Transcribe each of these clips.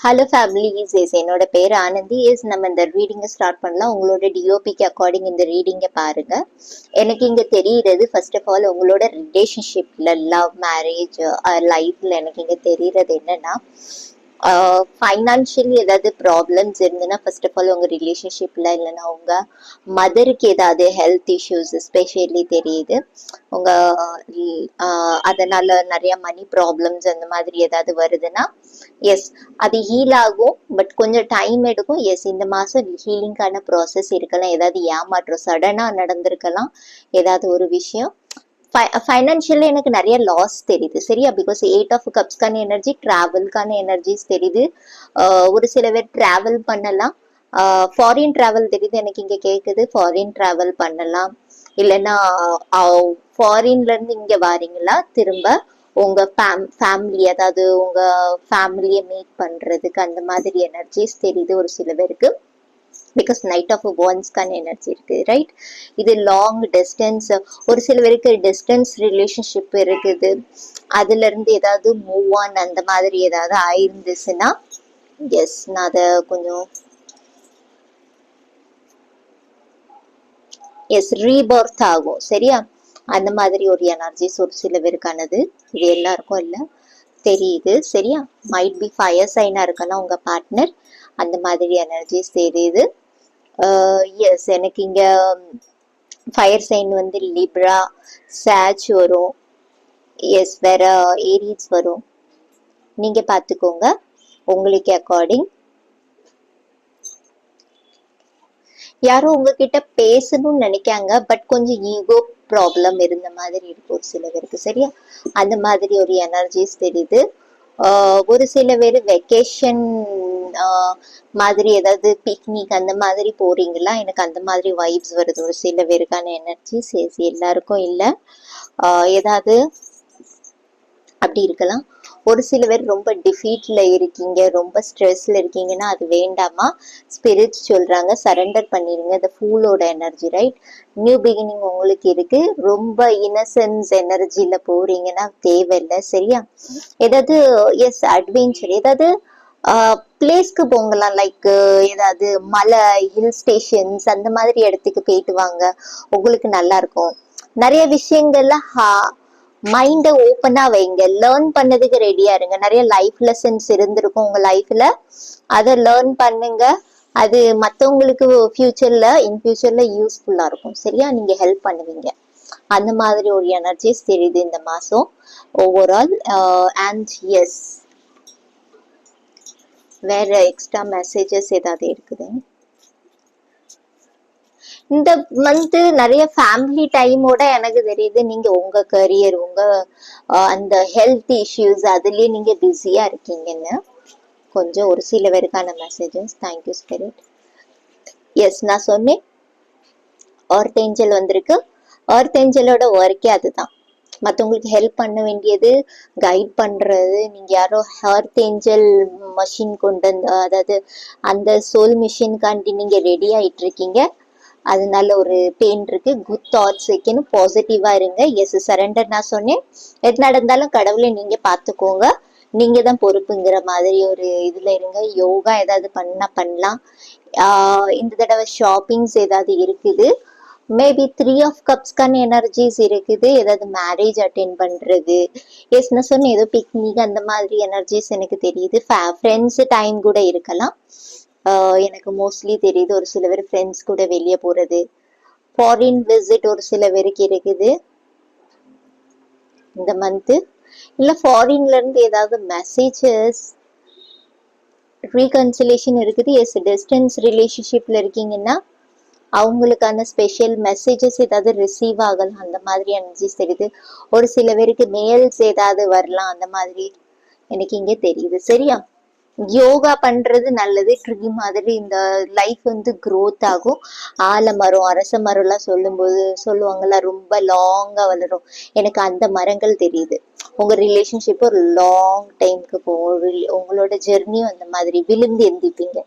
Hello families, என்னோட பேர் ஆனந்தி. நம்ம இந்த ரீடிங்கை ஸ்டார்ட் பண்ணலாம். உங்களோட டிஓபிக்கு அக்கார்டிங் இந்த ரீடிங்கை பாருங்க. எனக்கு இங்க தெரிகிறது, ஃபர்ஸ்ட் ஆஃப் ஆல் உங்களோட ரிலேஷன்ஷிப்ல, லவ், மேரேஜ், லைஃப்ல எனக்கு இங்க தெரிகிறது என்னன்னா, ஃபைனான்ஷியலி ஏதாவது ப்ராப்ளம்ஸ் இருந்ததுன்னா ஃபர்ஸ்ட் ஆஃப் ஆல் உங்க ரிலேஷன்ஷிப்ல, இல்லைன்னா உங்க மதருக்கு ஏதாவது ஹெல்த் இஷ்யூஸ் எஸ்பெஷலி தெரியுது. உங்க அதனால நிறைய மணி ப்ராப்ளம்ஸ் அந்த மாதிரி ஏதாவது வருதுன்னா எஸ், அது ஹீல் ஆகும். பட் கொஞ்சம் டைம் எடுக்கும். எஸ், இந்த மாசம் ஹீலிங்கான ப்ராசஸ் இருக்கலாம். ஏதாவது ஏமாற்றம் சடனா நடந்திருக்கலாம். ஏதாவது ஒரு விஷயம் ஃபைனான்ஷியலி எனக்கு நிறைய லாஸ் தெரியுது. சரியா? பிகாஸ் 8 of Cups எனர்ஜி, டிராவல்கான எனர்ஜிஸ் தெரியுது. ஒரு சில பேர் டிராவல் பண்ணலாம். ஃபாரின் டிராவல் தெரியுது எனக்கு இங்க கேக்குது. ஃபாரின் டிராவல் பண்ணலாம். இல்லைன்னா ஃபாரின்ல இருந்து இங்க வாரீங்களா திரும்ப உங்க ஃபேமிலி, அதாவது உங்க ஃபேமிலியை மீட் பண்றதுக்கு அந்த மாதிரி எனர்ஜிஸ் தெரியுது ஒரு சில பேருக்கு. பிகாஸ் நைட் ஆஃப் வான்ஸ்க்கான எனர்ஜி இருக்கு, ரைட்? இது லாங் டிஸ்டன்ஸ், ஒரு சில பேருக்கு டிஸ்டன்ஸ் ரிலேஷன்ஷிப் இருக்குது. அதுல இருந்து ஏதாவது மூவ் ஆன் அந்த மாதிரி ஏதாவது ஆயிருந்துச்சுன்னா எஸ், நான் அதை கொஞ்சம் எஸ் ரீபர்த் ஆகும். சரியா? அந்த மாதிரி ஒரு எனர்ஜிஸ் ஒரு சில பேருக்கானது. இது எல்லாருக்கும் இல்லை தெரியுது. சரியா? மைட் பி ஃபயர் சைனா இருக்கலாம் உங்க பார்ட்னர். அந்த மாதிரி எனர்ஜிஸ் தெரியுது. எஸ், எனக்கு இங்க ஃபயர் சைன் வந்து லிப்ரா, சாச் வரும். எஸ், வேற ஏரிஸ் வரும். நீங்க பாத்துக்கோங்க உங்களுக்கு அக்கார்டிங். யாரும் உங்ககிட்ட பேசணும்னு நினைக்காங்க, பட் கொஞ்சம் ஈகோ ப்ராப்ளம் இருந்த மாதிரி இருக்கு ஒரு சில பேருக்கு. சரியா? அந்த மாதிரி ஒரு எனர்ஜிஸ் தெரியுது. ஒரு சில பேர் வெக்கேஷன் மாதிரி ஏதாவது பிக்னிக் அந்த மாதிரி போறீங்களா? எனக்கு அந்த மாதிரி வைப்ஸ் வருது ஒரு சில பேருக்கான எனர்ஜிஸ். எல்லாருக்கும் இல்லை. ஏதாவது அப்படி இருக்கலாம். ஒரு சில பேர் ரொம்ப டிஃபீட்ல இருக்கீங்க, ரொம்ப ஸ்ட்ரெஸ்ல இருக்கீங்கன்னா அது வேண்டாமா. ஸ்பிரிட்ஸ் சொல்றாங்க சரண்டர் பண்ணிடுங்க. இந்த ஃபூலோட எனர்ஜி, ரைட்? நியூ பிகினிங் உங்களுக்கு இருக்கு. ரொம்ப இன்னசென்ஸ் எனர்ஜில போறீங்கன்னா தேவையில்லை. சரியா? ஏதாவது எஸ் அட்வென்ச்சர், ஏதாவது பிளேஸ்க்கு போங்கலாம். லைக் ஏதாவது மலை, ஹில் ஸ்டேஷன்ஸ் அந்த மாதிரி இடத்துக்கு போயிட்டு வாங்க. உங்களுக்கு நல்லா இருக்கும். நிறைய விஷயங்கள்ல மைண்ட ஓப்பனா வைங்க. லேர்ன் பண்ணதுக்கு ரெடியா இருங்க. நிறைய லைஃப் லெசன்ஸ் இருந்திருக்கும் உங்க லைஃப்ல, அதை லேர்ன் பண்ணுங்க. அது மற்றவங்களுக்கு இன் ஃபியூச்சர்ல யூஸ்ஃபுல்லா இருக்கும். சரியா? நீங்க ஹெல்ப் பண்ணுவீங்க. அந்த மாதிரி ஒரு எனர்ஜிஸ் தெரியுது இந்த மாசம் ஓவரால். அண்ட் எஸ், வேற எக்ஸ்ட்ரா மெசேஜஸ் ஏதாவது இருக்குது? இந்த மந்த் நிறைய ஃபேமிலி டைமோட எனக்கு தெரியுது நீங்க உங்க கரியர், உங்க அந்த ஹெல்த் இஷ்யூஸ் அதுலயே நீங்க பிஸியா இருக்கீங்கன்னு கொஞ்சம் ஒரு சில பேருக்கான மெசேஜஸ். Thank you spirit. எஸ், நான் சொன்னேன் எர்த் ஏஞ்சல் வந்திருக்கு. எர்த் ஏஞ்சலோட ஒர்க்கே அதுதான், மற்றவங்களுக்கு ஹெல்ப் பண்ண வேண்டியது, கைட் பண்றது. நீங்க யாரோ எர்த் ஏஞ்சல் மஷின் கொண்டு வந்து, அதாவது அந்த சோல் மிஷின்காண்டி நீங்க ரெடி ஆயிட்டு இருக்கீங்க. அதனால ஒரு பெயின் இருக்கு. குட் தாட்ஸ் வைக்கணும், பாசிட்டிவா இருங்க. எஸ், சரண்டர் நான் சொன்னேன். எது நடந்தாலும் கடவுளை நீங்க பாத்துக்கோங்க, நீங்க தான் பொறுப்புங்கிற மாதிரி ஒரு இதுல இருங்க. யோகா ஏதாவது பண்ணலாம். இந்த தடவை ஷாப்பிங்ஸ் ஏதாவது இருக்குது. மேபி 3 of Cups எனர்ஜிஸ் இருக்குது. ஏதாவது மேரேஜ் அட்டென்ட் பண்றது. எஸ், நான் சொன்னேன் ஏதோ பிக்னிக் அந்த மாதிரி எனர்ஜிஸ் எனக்கு தெரியுது. ஃப்ரெண்ட்ஸ் டைம் கூட இருக்கலாம். எனக்கு மோஸ்ட்லி தெரியுது ஒரு சில பேர் ஃப்ரெண்ட்ஸ் கூட வெளியே போறது. ஃபாரின் விசிட் ஒரு சில பேருக்கு இருக்குது இந்த மந்த். இல்ல ஃபாரின்ல இருந்து ஏதாவது மெசேஜஸ், ரீகன்சிலேஷன் இருக்குது. எஸ், டிஸ்டன்ஸ் ரிலேஷன்ஷிப்ல இருக்கீங்கன்னா அவங்களுக்கான ஸ்பெஷல் மெசேஜஸ் ஏதாவது ரிசீவ் ஆகலாம். அந்த மாதிரி எனர்ஜிஸ் தெரியுது. ஒரு சில பேருக்கு மெயில்ஸ் ஏதாவது வரலாம். அந்த மாதிரி எனக்கு இங்க தெரியுது. சரியா? யோகா பண்றது நல்லது. ட்ரீ மாதிரி இந்த லைஃப் வந்து க்ரோத் ஆகும். ஆலமரம், அரச மரம் எல்லாம் சொல்லுவாங்கல்ல, ரொம்ப லாங்கா வளரும். எனக்கு அந்த மரங்கள் தெரியுது. உங்க ரிலேஷன்ஷிப் ஒரு லாங் டைமுக்கு போகும். உங்களோட ஜெர்னியும் அந்த மாதிரி விழுந்து எந்திப்பீங்க.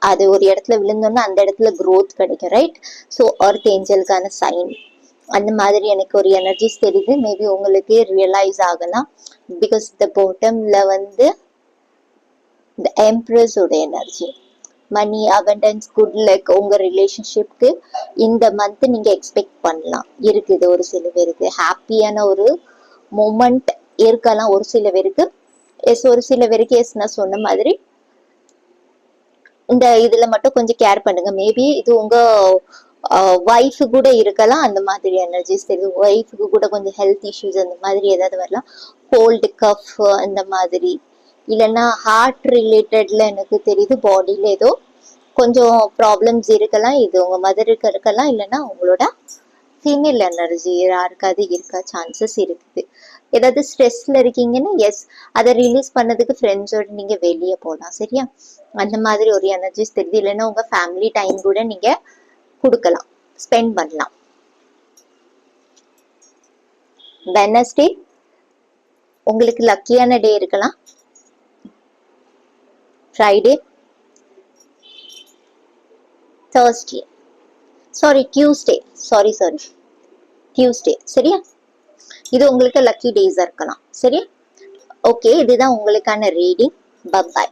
அது ஒரு இடத்துல விழுந்தோம்னா அந்த இடத்துல க்ரோத் கிடைக்கும், ரைட்? ஸோ எர்த் ஏஞ்சலுக்கான சைன் அந்த மாதிரி எனக்கு ஒரு எனர்ஜிஸ் தெரியுது. மேபி உங்களுக்கு ரியலைஸ் ஆகலாம். பிகாஸ் இந்த பாட்டம்ல வந்து இந்த எம்ப்ரஸோட எனர்ஜி, மணி, அபண்டன்ஸ், குட் லக் உங்க ரிலேஷன்ஷிப்க்கு இந்த மந்த் நீங்க எக்ஸ்பெக்ட் பண்ணலாம் இருக்குது. ஒரு சில பேருக்கு ஹாப்பியான ஒரு மூமெண்ட் இருக்கலாம், ஒரு சில பேருக்கு எஸ், ஒரு சில பேருக்கு எஸ். நான் சொன்ன மாதிரி இந்த இதுல மட்டும் கொஞ்சம் கேர் பண்ணுங்க. மேபி இது உங்க ஒய்ஃபு கூட இருக்கலாம், அந்த மாதிரி எனர்ஜிஸ் தெரியுது. ஒய்ஃபுக்கு கூட கொஞ்சம் ஹெல்த் இஷ்யூஸ் அந்த மாதிரி ஏதாவது வரலாம், கோல்டு கஃப் அந்த மாதிரி, இல்லைன்னா ஹார்ட் ரிலேட்டட்ல எனக்கு தெரியுது, பாடியில ஏதோ கொஞ்சம் ப்ராப்ளம்ஸ் இருக்கலாம். இது உங்க மதருக்கு இருக்கலாம், இல்லைன்னா உங்களோட ஃபீமேல் எனர்ஜி யாருக்காவது இருக்க சான்சஸ் இருக்குது. ஏதாவது ஸ்ட்ரெஸ்ல இருக்கீங்கன்னா எஸ், அதை ரிலீஸ் பண்ணதுக்கு ஃப்ரெண்ட்ஸோட நீங்க வெளியே போகலாம். சரியா, அந்த மாதிரி ஒரு எனர்ஜிஸ் தெரியுது. இல்லைன்னா உங்க ஃபேமிலி டைம் கூட நீங்க கொடுக்கலாம், ஸ்பெண்ட் பண்ணலாம். வெனஸ்டே உங்களுக்கு லக்கியான டே இருக்கலாம். Friday, Thursday, sorry Tuesday, sorry Tuesday. சரியா, இது உங்களுக்கு லக்கி டேஸா இருக்கலாம். சரியா, ஓகே, இதுதான் உங்களுக்கான ரீடிங். பை.